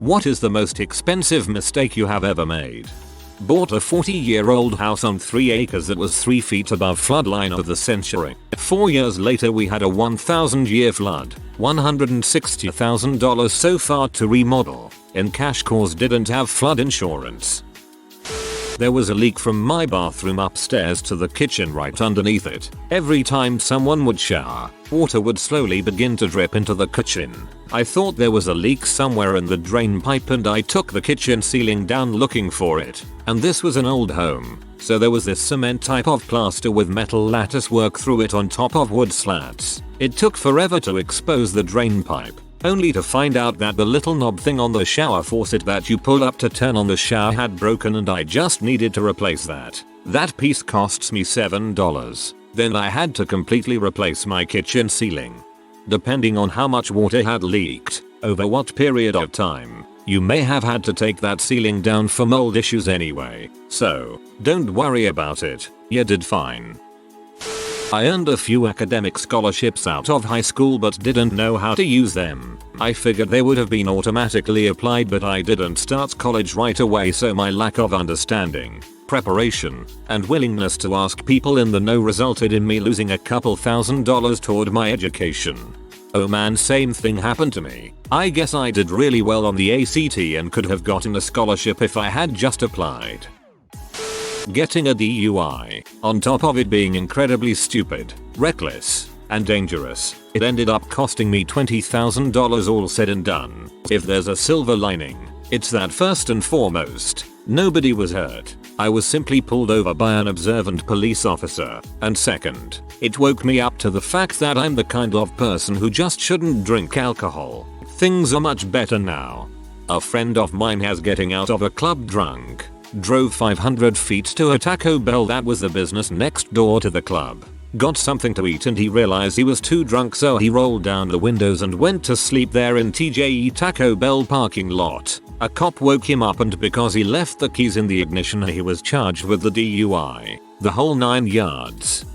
What is the most expensive mistake you have ever made? Bought a 40-year-old house on 3 acres that was 3 feet above floodline of the century. 4 years later we had a 1,000-year flood. $160,000 so far to remodel. In cash cause didn't have flood insurance. There was a leak from my bathroom upstairs to the kitchen right underneath it. Every time someone would shower, water would slowly begin to drip into the kitchen. I thought there was a leak somewhere in the drain pipe and I took the kitchen ceiling down looking for it. And this was an old home, so there was this cement type of plaster with metal lattice work through it on top of wood slats. It took forever to expose the drain pipe, only to find out that the little knob thing on the shower faucet that you pull up to turn on the shower had broken and I just needed to replace that. That piece costs me $7. Then I had to completely replace my kitchen ceiling. Depending on how much water had leaked, over what period of time, you may have had to take that ceiling down for mold issues anyway. So, don't worry about it, you did fine. I earned a few academic scholarships out of high school but didn't know how to use them. I figured they would have been automatically applied but I didn't start college right away, so my lack of understanding, preparation, and willingness to ask people in the know resulted in me losing a couple $1,000s toward my education. Oh man, same thing happened to me. I guess I did really well on the ACT and could have gotten a scholarship if I had just applied. Getting a DUI, on top of it being incredibly stupid, reckless, and dangerous, it ended up costing me $20,000 all said and done. If there's a silver lining, it's that first and foremost, nobody was hurt. I was simply pulled over by an observant police officer, and second, it woke me up to the fact that I'm the kind of person who just shouldn't drink alcohol. Things are much better now. A friend of mine has getting out of a club drunk. Drove 500 feet to a Taco Bell that was the business next door to the club. Got something to eat and he realized he was too drunk, so he rolled down the windows and went to sleep there in TJE Taco Bell parking lot. A cop woke him up and because he left the keys in the ignition he was charged with the DUI. The whole 9 yards.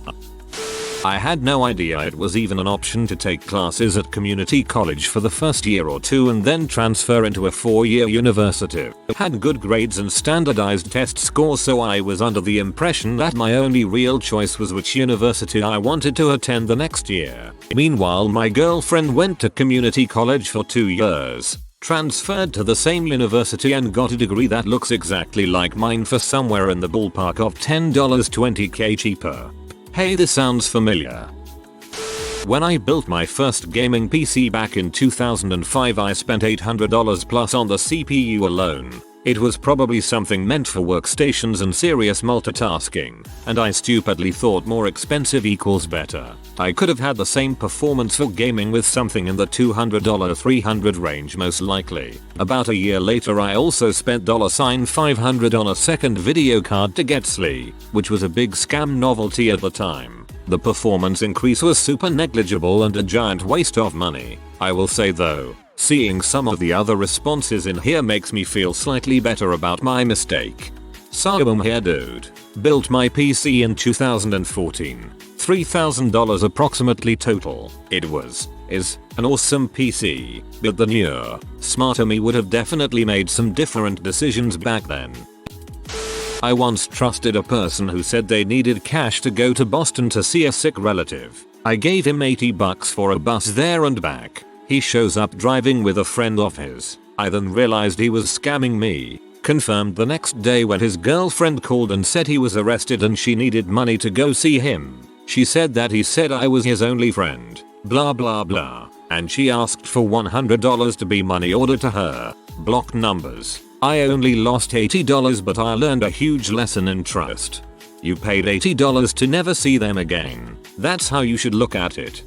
I had no idea it was even an option to take classes at community college for the first year or two and then transfer into a 4-year university. Had good grades and standardized test scores, so I was under the impression that my only real choice was which university I wanted to attend the next year. Meanwhile, my girlfriend went to community college for 2 years, transferred to the same university and got a degree that looks exactly like mine for somewhere in the ballpark of $10 $20k cheaper. Hey, this sounds familiar. When I built my first gaming PC back in 2005 I spent $800 plus on the CPU alone. It was probably something meant for workstations and serious multitasking, and I stupidly thought more expensive equals better. I could have had the same performance for gaming with something in the $200 $300 range most likely. About a year later I also spent $500 on a second video card to get SLI, which was a big scam novelty at the time. The performance increase was super negligible and a giant waste of money. I will say though, seeing some of the other responses in here makes me feel slightly better about my mistake. So I'm here dude. Built my PC in 2014. $3,000 approximately total. It is an awesome PC, but the newer, smarter me would have definitely made some different decisions back then. I once trusted a person who said they needed cash to go to Boston to see a sick relative. I gave him $80 for a bus there and back. He shows up driving with a friend of his. I then realized he was scamming me. Confirmed the next day when his girlfriend called and said he was arrested and she needed money to go see him. She said that he said I was his only friend. Blah blah blah. And she asked for $100 to be money ordered to her. Blocked numbers. I only lost $80 but I learned a huge lesson in trust. You paid $80 to never see them again. That's how you should look at it.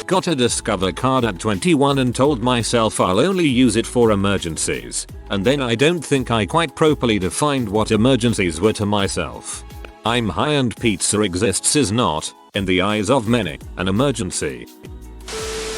Got a Discover card at 21 and told myself I'll only use it for emergencies. And then I don't think I quite properly defined what emergencies were to myself. I'm high and pizza exists is not, in the eyes of many, an emergency.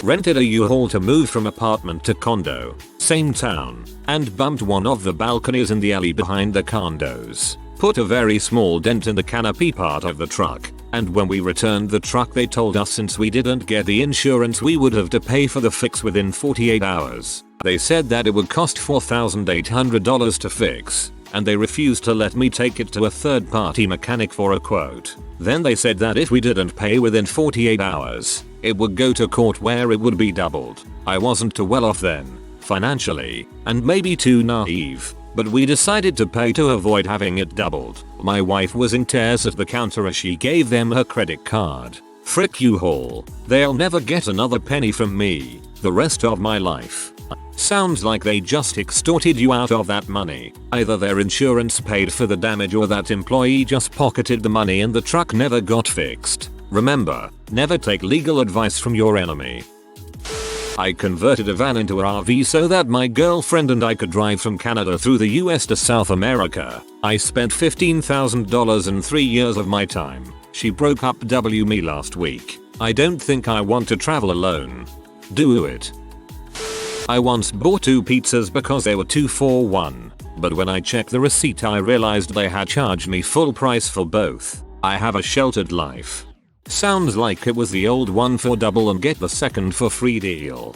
Rented a U-Haul to move from apartment to condo, same town, and bumped one of the balconies in the alley behind the condos. Put a very small dent in the canopy part of the truck, and when we returned the truck they told us since we didn't get the insurance we would have to pay for the fix within 48 hours. They said that it would cost $4,800 to fix, and they refused to let me take it to a third-party mechanic for a quote. Then they said that if we didn't pay within 48 hours, it would go to court where it would be doubled. I wasn't too well off then, financially, and maybe too naive, but we decided to pay to avoid having it doubled. My wife was in tears at the counter as she gave them her credit card. Frick you all, they'll never get another penny from me the rest of my life. Sounds like they just extorted you out of that money. Either their insurance paid for the damage or that employee just pocketed the money and the truck never got fixed. Remember, never take legal advice from your enemy. I converted a van into an RV so that my girlfriend and I could drive from Canada through the US to South America. I spent $15,000 in 3 years of my time. She broke up me last week. I don't think I want to travel alone. Do it. I once bought 2 pizzas because they were 2 for 1, but when I checked the receipt I realized they had charged me full price for both. I have a sheltered life. Sounds like it was the old 1 for double and get the second for free deal.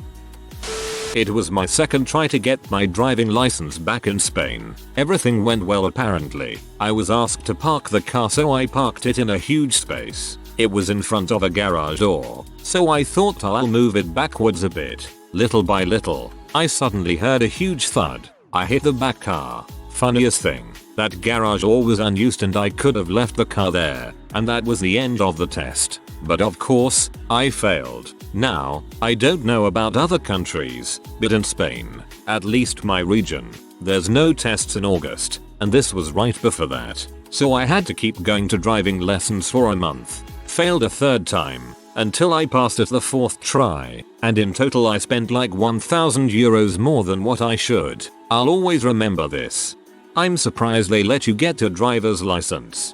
It was my second try to get my driving license back in Spain. Everything went well apparently. I was asked to park the car so I parked it in a huge space. It was in front of a garage door, so I thought I'll move it backwards a bit. Little by little, I suddenly heard a huge thud. I hit the back car. Funniest thing, that garage door was unused and I could have left the car there, and that was the end of the test. But of course, I failed. Now, I don't know about other countries, but in Spain, at least my region, there's no tests in August, and this was right before that. So I had to keep going to driving lessons for a month. Failed a third time, until I passed it the 4th try, and in total I spent like €1,000 more than what I should. I'll always remember this. I'm surprised they let you get a driver's license.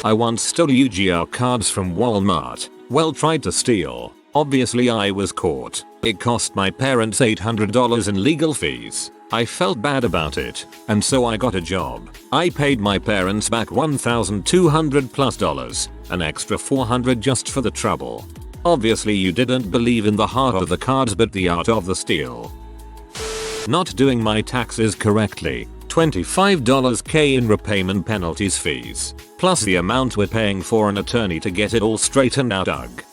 I once stole UGR cards from Walmart. Well, tried to steal. Obviously I was caught. It cost my parents $800 in legal fees. I felt bad about it, and so I got a job. I paid my parents back $1,200+, an extra $400 just for the trouble. Obviously you didn't believe in the heart of the cards but the art of the steal. Not doing my taxes correctly. $25k in repayment penalties fees, plus the amount we're paying for an attorney to get it all straightened out. Ugh.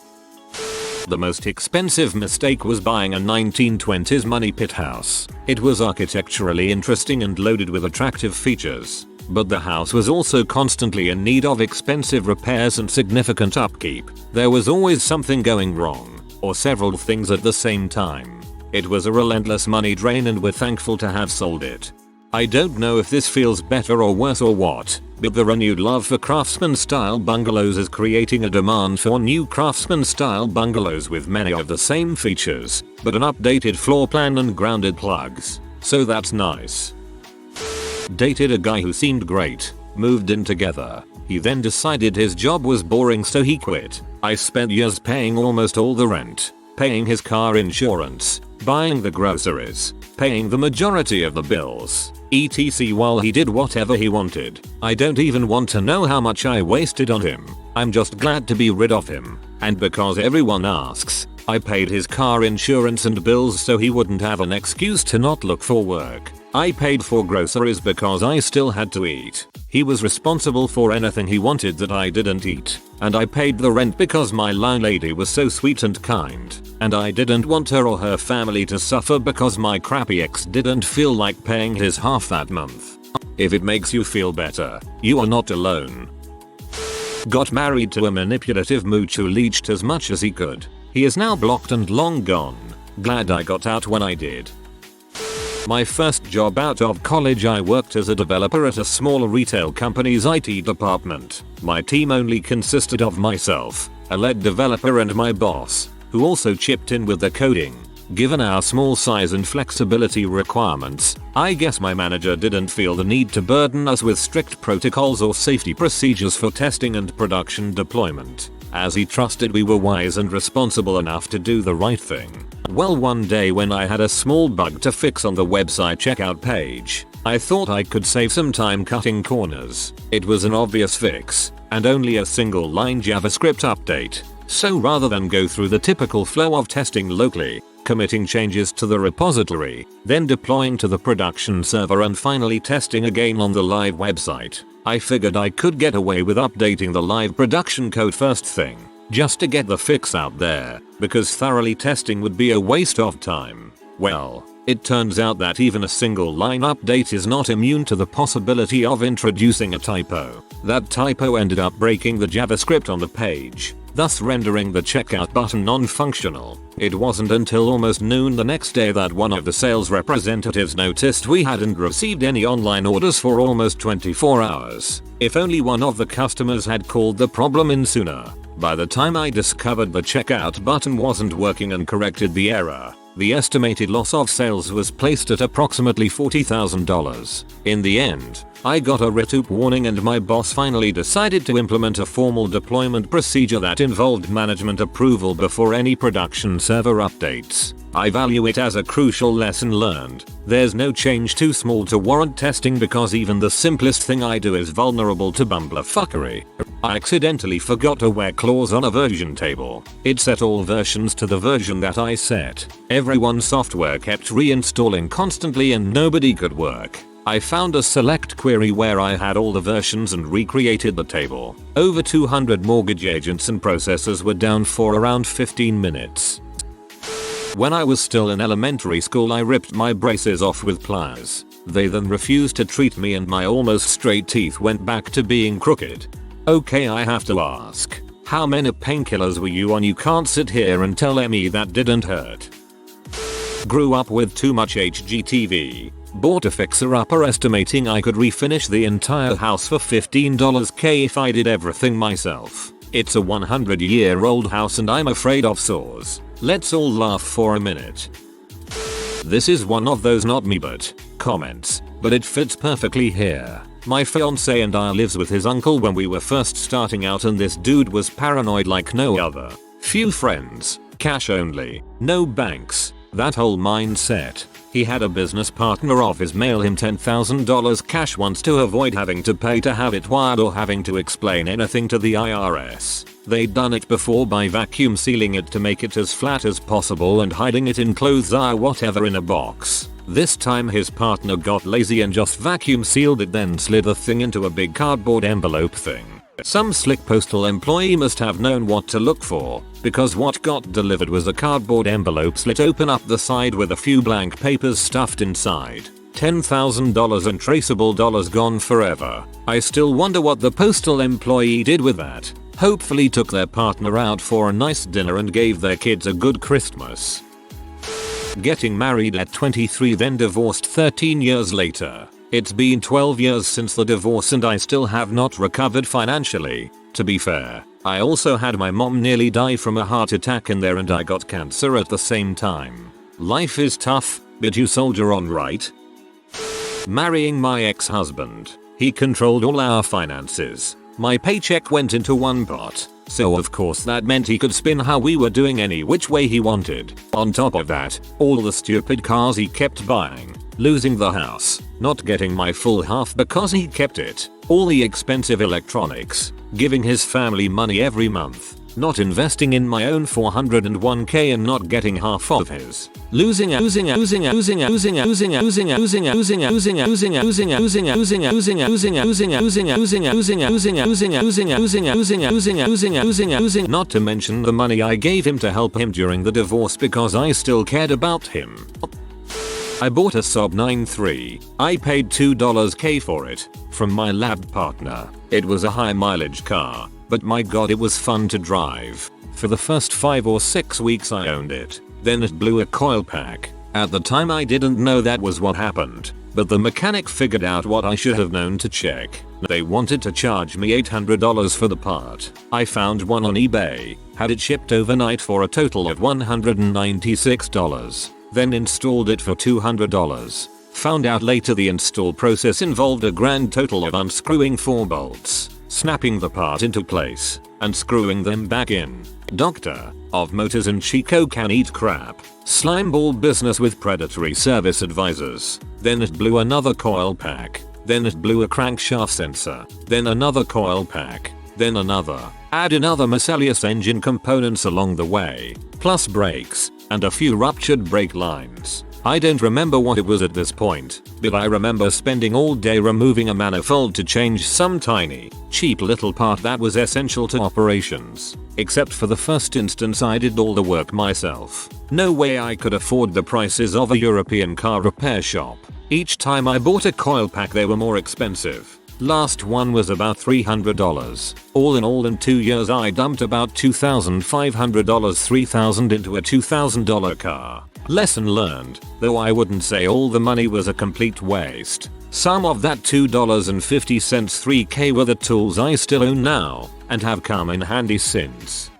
The most expensive mistake was buying a 1920s money pit house. It was architecturally interesting and loaded with attractive features, but the house was also constantly in need of expensive repairs and significant upkeep. There was always something going wrong, or several things at the same time. It was a relentless money drain and we're thankful to have sold it. I don't know if this feels better or worse or what, but the renewed love for craftsman-style bungalows is creating a demand for new craftsman-style bungalows with many of the same features, but an updated floor plan and grounded plugs. So that's nice. Dated a guy who seemed great, moved in together. He then decided his job was boring so he quit. I spent years paying almost all the rent, paying his car insurance, buying the groceries, paying the majority of the bills, etc. while he did whatever he wanted. I don't even want to know how much I wasted on him. I'm just glad to be rid of him. And because everyone asks, I paid his car insurance and bills so he wouldn't have an excuse to not look for work. I paid for groceries because I still had to eat. He was responsible for anything he wanted that I didn't eat. And I paid the rent because my landlady was so sweet and kind. And I didn't want her or her family to suffer because my crappy ex didn't feel like paying his half that month. If it makes you feel better, you are not alone. Got married to a manipulative mooch who leached as much as he could. He is now blocked and long gone. Glad I got out when I did. My first job out of college, I worked as a developer at a small retail company's IT department. My team only consisted of myself, a lead developer and my boss, who also chipped in with the coding. Given our small size and flexibility requirements, I guess my manager didn't feel the need to burden us with strict protocols or safety procedures for testing and production deployment, as he trusted we were wise and responsible enough to do the right thing. Well, one day when I had a small bug to fix on the website checkout page, I thought I could save some time cutting corners. It was an obvious fix, and only a single line JavaScript update. So rather than go through the typical flow of testing locally, committing changes to the repository, then deploying to the production server and finally testing again on the live website. I figured I could get away with updating the live production code first thing, just to get the fix out there, because thoroughly testing would be a waste of time. Well, it turns out that even a single line update is not immune to the possibility of introducing a typo. That typo ended up breaking the JavaScript on the page, thus rendering the checkout button non-functional. It wasn't until almost noon the next day that one of the sales representatives noticed we hadn't received any online orders for almost 24 hours. If only one of the customers had called the problem in sooner. By the time I discovered the checkout button wasn't working and corrected the error, the estimated loss of sales was placed at approximately $40,000. In the end, I got a retoup warning and my boss finally decided to implement a formal deployment procedure that involved management approval before any production server updates. I value it as a crucial lesson learned. There's no change too small to warrant testing because even the simplest thing I do is vulnerable to bumblefuckery. I accidentally forgot to wear clause on a version table. It set all versions to the version that I set. Everyone's software kept reinstalling constantly and nobody could work. I found a select query where I had all the versions and recreated the table. Over 200 mortgage agents and processors were down for around 15 minutes. When I was still in elementary school I ripped my braces off with pliers. They then refused to treat me and my almost straight teeth went back to being crooked. Okay, I have to ask, how many painkillers were you on? You can't sit here and tell me that didn't hurt. Grew up with too much HGTV. Bought a fixer-upper estimating I could refinish the entire house for $15k if I did everything myself. It's a 100-year-old house and I'm afraid of saws. Let's all laugh for a minute. This is one of those not me but comments, but it fits perfectly here. My fiance and I lives with his uncle when we were first starting out and this dude was paranoid like no other. Few friends, cash only, no banks, that whole mindset. He had a business partner of his mail him $10,000 cash once to avoid having to pay to have it wired or having to explain anything to the IRS. They'd done it before by vacuum sealing it to make it as flat as possible and hiding it in clothes or whatever in a box. This time his partner got lazy and just vacuum sealed it, then slid the thing into a big cardboard envelope thing. Some slick postal employee must have known what to look for, because what got delivered was a cardboard envelope slit open up the side with a few blank papers stuffed inside. $10,000 and traceable dollars gone forever. I still wonder what the postal employee did with that. Hopefully took their partner out for a nice dinner and gave their kids a good Christmas. Getting married at 23 then divorced 13 years later. It's been 12 years since the divorce and I still have not recovered financially. To be fair, I also had my mom nearly die from a heart attack in there and I got cancer at the same time. Life is tough, but you soldier on, right? Marrying my ex-husband. He controlled all our finances. My paycheck went into one pot, so of course that meant he could spin how we were doing any which way he wanted. On top of that, all the stupid cars he kept buying, losing the house, not getting my full half because he kept it, all the expensive electronics, giving his family money every month, not investing in my own 401k and not getting half of his, losing not to mention the money I gave him to help him during the divorce because I still cared about him. I bought a Saab 9.3. I paid $2k for it from my lab partner. It was a high mileage car, but my god it was fun to drive. For the first 5 or 6 weeks I owned it. Then it blew a coil pack. At the time I didn't know that was what happened, but the mechanic figured out what I should have known to check. They wanted to charge me $800 for the part. I found one on eBay, had it shipped overnight for a total of $196. Then installed it for $200. Found out later the install process involved a grand total of unscrewing 4 bolts, snapping the part into place, and screwing them back in. Doctor of Motors and Chico can eat crap. Slimeball business with predatory service advisors. Then it blew another coil pack. Then it blew a crankshaft sensor. Then another coil pack. Then another. Add in other miscellaneous engine components along the way, plus brakes, and a few ruptured brake lines. I don't remember what it was at this point, but I remember spending all day removing a manifold to change some tiny, cheap little part that was essential to operations. Except for the first instance, I did all the work myself. No way I could afford the prices of a European car repair shop. Each time I bought a coil pack they were more expensive. Last one was about $300. All in 2 years I dumped about $2,500, $3,000 into a $2,000 car. Lesson learned, though I wouldn't say all the money was a complete waste. Some of that $2.50 $3K were the tools I still own now and have come in handy since.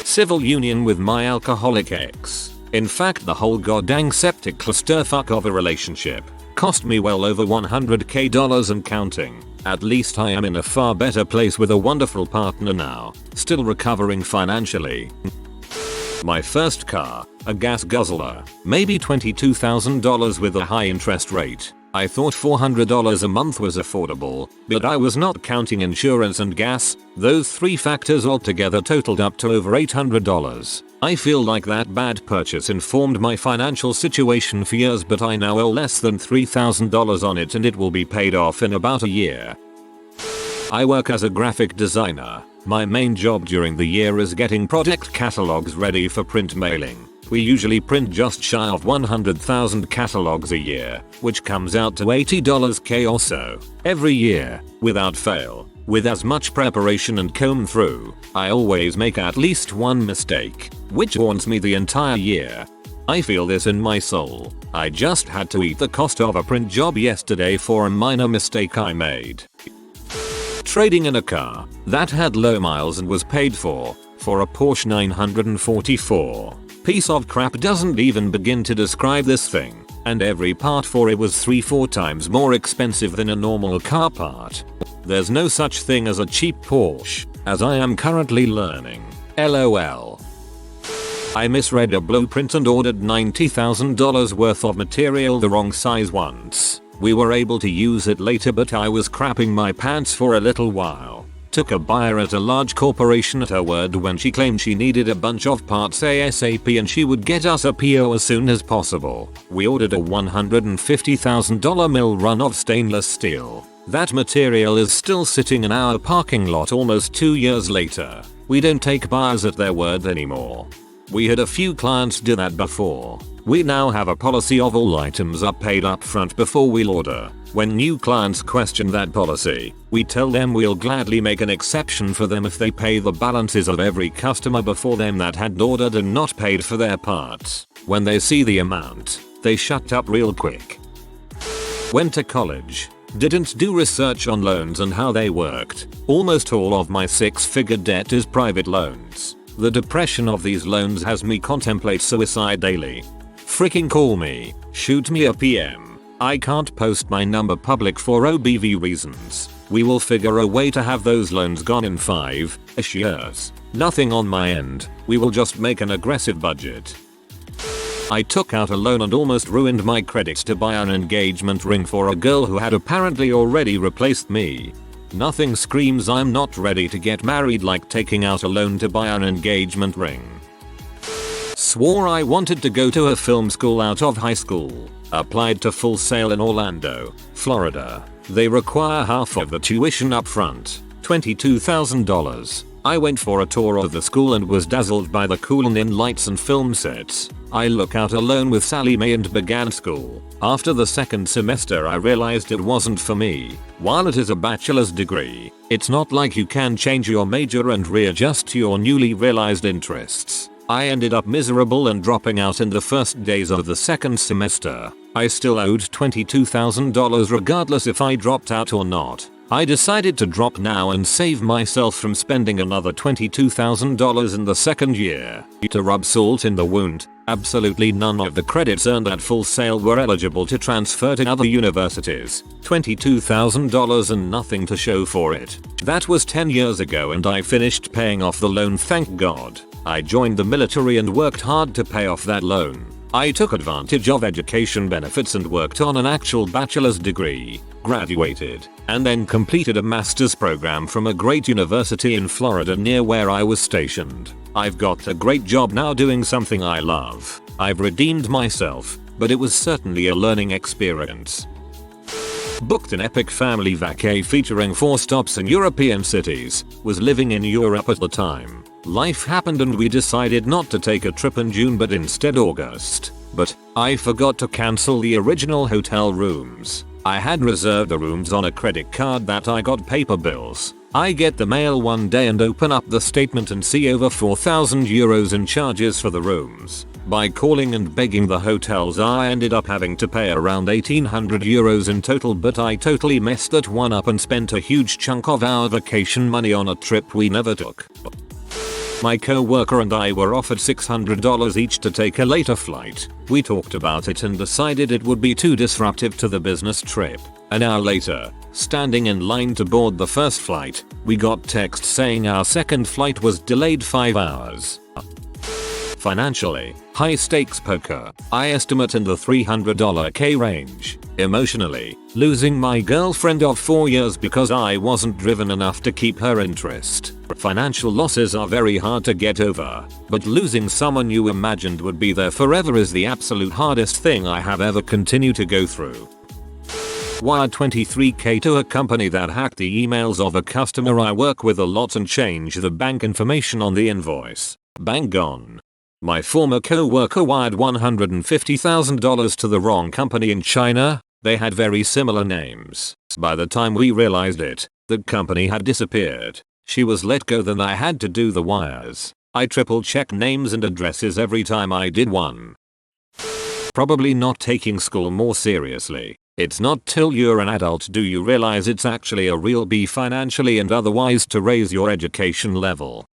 Civil union with my alcoholic ex. In fact, the whole goddamn septic clusterfuck of a relationship cost me well over $100K and counting. At least I am in a far better place with a wonderful partner now, still recovering financially. My first car, a gas guzzler, maybe $22,000 with a high interest rate. I thought $400 a month was affordable, but I was not counting insurance and gas. Those three factors altogether totaled up to over $800. I feel like that bad purchase informed my financial situation for years, but I now owe less than $3,000 on it and it will be paid off in about a year. I work as a graphic designer. My main job during the year is getting product catalogs ready for print mailing. We usually print just shy of 100,000 catalogs a year, which comes out to $80K or so. Every year, without fail. With as much preparation and comb through, I always make at least one mistake, which haunts me the entire year. I feel this in my soul. I just had to eat the cost of a print job yesterday for a minor mistake I made. Trading in a car that had low miles and was paid for a Porsche 944. Piece of crap doesn't even begin to describe this thing, and every part for it was 3-4 times more expensive than a normal car part. There's no such thing as a cheap Porsche, as I am currently learning. LOL. I misread a blueprint and ordered $90,000 worth of material the wrong size once. We were able to use it later, but I was crapping my pants for a little while. Took a buyer at a large corporation at her word when she claimed she needed a bunch of parts ASAP and she would get us a PO as soon as possible. We ordered a $150,000 mill run of stainless steel. That material is still sitting in our parking lot almost 2 years later. We don't take buyers at their word anymore. We had a few clients do that before. We now have a policy of all items are paid up front before we'll order. When new clients question that policy, we tell them we'll gladly make an exception for them if they pay the balances of every customer before them that had ordered and not paid for their parts. When they see the amount, they shut up real quick. Went to college. Didn't do research on loans and how they worked. Almost all of my 6-figure debt is private loans. The depression of these loans has me contemplate suicide daily. Freaking call me, shoot me a PM. I can't post my number public for OBV reasons. We will figure a way to have those loans gone in 5-ish years. Nothing on my end. We will just make an aggressive budget. I took out a loan and almost ruined my credit to buy an engagement ring for a girl who had apparently already replaced me. Nothing screams I'm not ready to get married like taking out a loan to buy an engagement ring. Swore I wanted to go to a film school out of high school. Applied to Full Sail in Orlando, Florida. They require half of the tuition up front, $22,000. I went for a tour of the school and was dazzled by the cool neon lights and film sets. I look out alone with Sally Mae and began school. After the second semester I realized it wasn't for me. While it is a bachelor's degree, it's not like you can change your major and readjust to your newly realized interests. I ended up miserable and dropping out in the first days of the second semester. I still owed $22,000 regardless if I dropped out or not. I decided to drop now and save myself from spending another $22,000 in the second year. To rub salt in the wound, absolutely none of the credits earned at Full Sail were eligible to transfer to other universities. $22,000 and nothing to show for it. That was 10 years ago and I finished paying off the loan, thank God. I joined the military and worked hard to pay off that loan. I took advantage of education benefits and worked on an actual bachelor's degree, graduated, and then completed a master's program from a great university in Florida near where I was stationed. I've got a great job now doing something I love. I've redeemed myself, but it was certainly a learning experience. Booked an epic family vacay featuring 4 stops in European cities. Was living in Europe at the time. Life happened and we decided not to take a trip in June but instead August. But I forgot to cancel the original hotel rooms. I had reserved the rooms on a credit card that I got paper bills. I get the mail one day and open up the statement and see over 4,000 euros in charges for the rooms. By calling and begging the hotels I ended up having to pay around 1,800 euros in total, but I totally messed that one up and spent a huge chunk of our vacation money on a trip we never took. My co-worker and I were offered $600 each to take a later flight. We talked about it and decided it would be too disruptive to the business trip. An hour later, standing in line to board the first flight, we got text saying our second flight was delayed 5 hours. Financially, high stakes poker. I estimate in the $300K range. Emotionally, losing my girlfriend of 4 years because I wasn't driven enough to keep her interest. Financial losses are very hard to get over, but losing someone you imagined would be there forever is the absolute hardest thing I have ever continued to go through. Wired 23k to a company that hacked the emails of a customer I work with a lot and changed the bank information on the invoice. Bank gone. My former co-worker wired $150,000 to the wrong company in China. They had very similar names. By the time we realized it, the company had disappeared. She was let go, then I had to do the wires. I triple checked names and addresses every time I did one. Probably not taking school more seriously. It's not till you're an adult do you realize it's actually a real B financially and otherwise to raise your education level.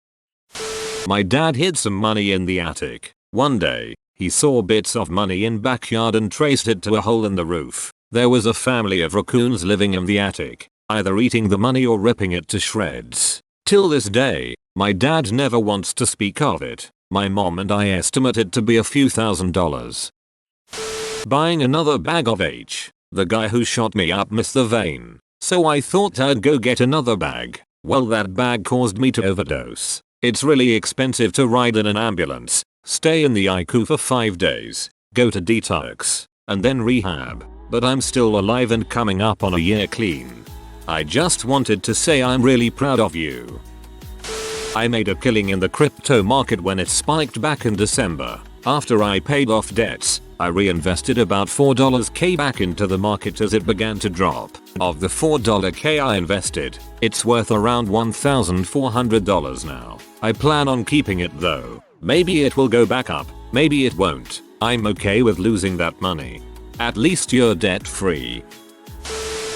My dad hid some money in the attic. One day, he saw bits of money in backyard and traced it to a hole in the roof. There was a family of raccoons living in the attic, either eating the money or ripping it to shreds. Till this day, my dad never wants to speak of it. My mom and I estimate it to be a few $1,000s. Buying another bag of H. The guy who shot me up missed the vein, so I thought I'd go get another bag. Well, that bag caused me to overdose. It's really expensive to ride in an ambulance, stay in the ICU for 5 days, go to detox, and then rehab, but I'm still alive and coming up on a year clean. I just wanted to say I'm really proud of you. I made a killing in the crypto market when it spiked back in December. After I paid off debts, I reinvested about $4K back into the market as it began to drop. Of the $4K I invested, it's worth around $1,400 now. I plan on keeping it though. Maybe it will go back up, maybe it won't. I'm okay with losing that money. At least you're debt free.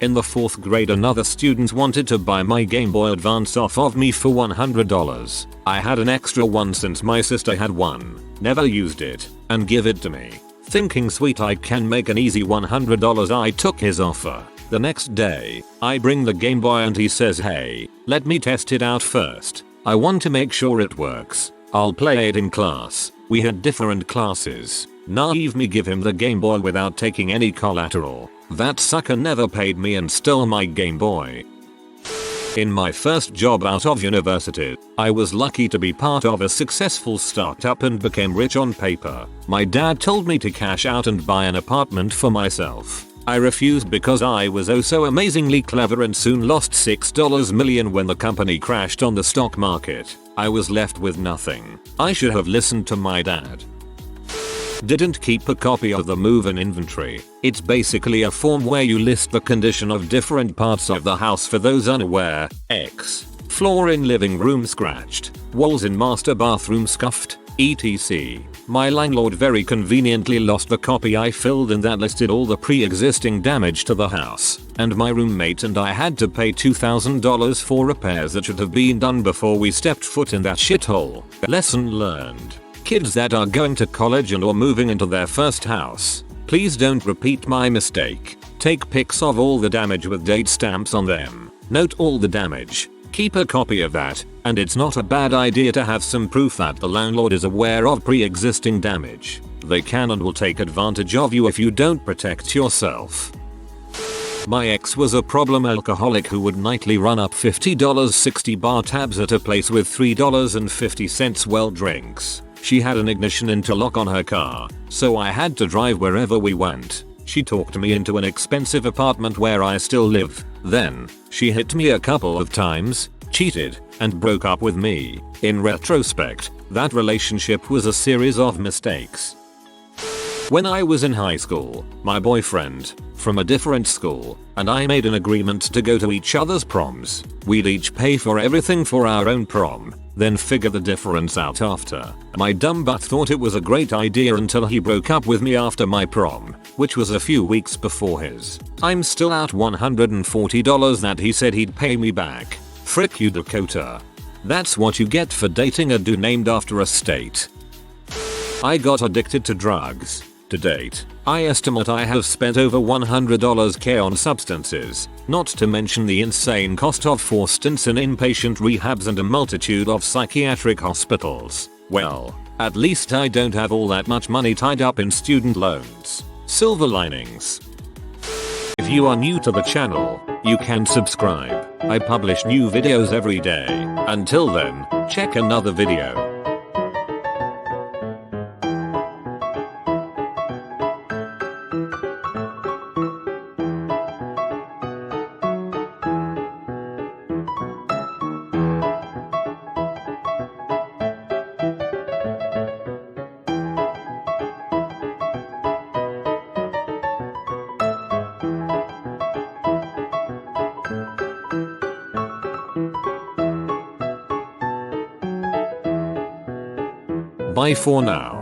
In the 4th grade, another student wanted to buy my Game Boy Advance off of me for $100. I had an extra one since my sister had one, never used it, and give it to me. Thinking sweet I can make an easy $100, I took his offer. The next day, I bring the Game Boy and he says, hey, let me test it out first. I want to make sure it works. I'll play it in class. We had different classes. Naive me give him the Game Boy without taking any collateral. That sucker never paid me and stole my Game Boy. In my first job out of university, I was lucky to be part of a successful startup and became rich on paper. My dad told me to cash out and buy an apartment for myself. I refused because I was oh so amazingly clever and soon lost $6 million when the company crashed on the stock market. I was left with nothing. I should have listened to my dad. Didn't keep a copy of the move-in inventory. It's basically a form where you list the condition of different parts of the house for those unaware. X. Floor in living room scratched. Walls in master bathroom scuffed. etc. My landlord very conveniently lost the copy I filled in that listed all the pre-existing damage to the house, and my roommate and I had to pay $2,000 for repairs that should have been done before we stepped foot in that shithole. Lesson learned. Kids that are going to college and or moving into their first house, please don't repeat my mistake. Take pics of all the damage with date stamps on them. Note all the damage. Keep a copy of that, and it's not a bad idea to have some proof that the landlord is aware of pre-existing damage. They can and will take advantage of you if you don't protect yourself. My ex was a problem alcoholic who would nightly run up $50 60 bar tabs at a place with $3.50 well drinks. She had an ignition interlock on her car, so I had to drive wherever we went. She talked me into an expensive apartment where I still live. Then, she hit me a couple of times, cheated, and broke up with me. In retrospect, that relationship was a series of mistakes. When I was in high school, my boyfriend, from a different school, and I made an agreement to go to each other's proms. We'd each pay for everything for our own prom, then figure the difference out after. My dumb butt thought it was a great idea until he broke up with me after my prom, which was a few weeks before his. I'm still out $140 that he said he'd pay me back. Frick you, Dakota. That's what you get for dating a dude named after a state. I got addicted to drugs. To date, I estimate I have spent over $100k on substances, not to mention the insane cost of 4 stints in inpatient rehabs and a multitude of psychiatric hospitals. Well, at least I don't have all that much money tied up in student loans. Silver linings. If you are new to the channel, you can subscribe. I publish new videos every day. Until then, check another video. Bye for now.